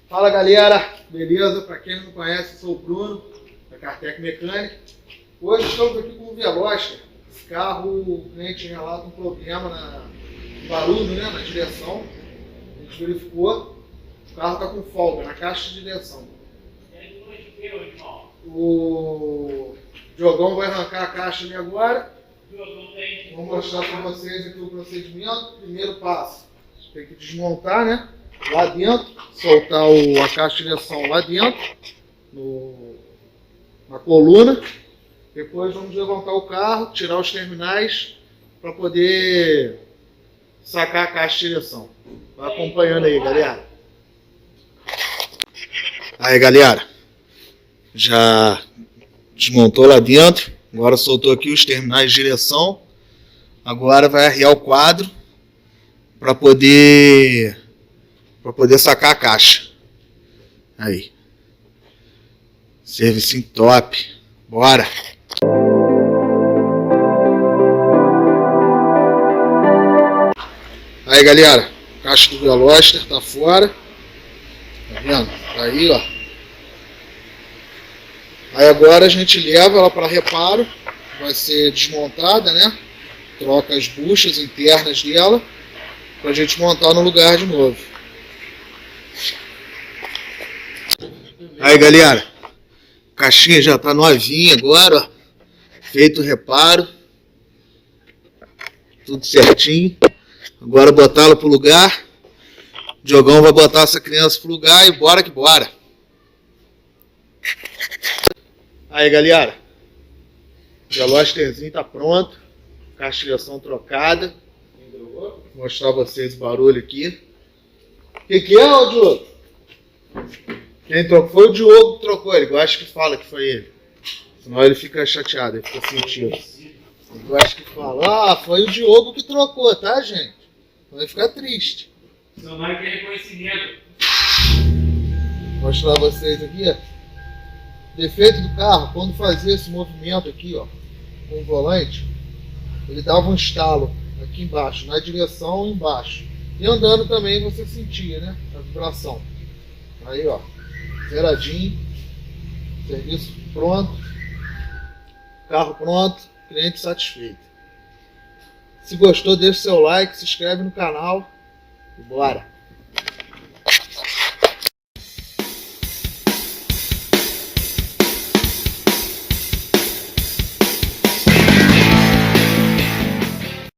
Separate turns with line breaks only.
Fala galera, beleza? Para quem não me conhece, eu sou o Bruno, da Cartec Mecânica. Hoje estamos aqui com o Veloster. Esse carro, o cliente relata um problema no barulho, né, na direção. A gente verificou, o carro está com folga na caixa de direção. O Diogão vai arrancar a caixa ali agora. Vou mostrar para vocês aqui o procedimento. Primeiro passo, tem que desmontar, né? Lá dentro, soltar a caixa de direção lá dentro, na coluna. Depois vamos levantar o carro, tirar os terminais para poder sacar a caixa de direção. Vai acompanhando aí, galera. Aí, galera, já desmontou lá dentro. Agora soltou aqui os terminais de direção. Agora vai arriar o quadro para poder sacar a caixa. Aí. Serviço top. Bora! Aí, galera. Caixa do Veloster tá fora. Tá vendo? Tá aí, ó. Aí agora a gente leva ela para reparo. Vai ser desmontada, né? Troca as buchas internas dela pra gente montar no lugar de novo. Aí, galera, a caixinha já tá novinha agora, ó. Feito o reparo. Tudo certinho. Agora botar ela pro lugar. O Diogão vai botar essa criança pro lugar e bora que bora. Aí, galera, o Velosterzinho tá pronto. Caixa de direção trocada. Vou mostrar pra vocês o barulho aqui. O que é, ô Diogo? Quem trocou? Foi o Diogo que trocou. Ele gosta que fala que foi ele. Senão ele fica chateado, ele fica sentido. Ele gosta que fala, foi o Diogo que trocou, tá, gente? Vai ficar triste.
Seu nome é reconhecimento.
Vou mostrar pra vocês aqui, ó. Defeito do carro, quando fazia esse movimento aqui, ó, com o volante, ele dava um estalo aqui embaixo, na direção embaixo. E andando também você sentia, né, a vibração. Aí, ó, zeradinho, serviço pronto, carro pronto, cliente satisfeito. Se gostou, deixa seu like, se inscreve no canal e bora!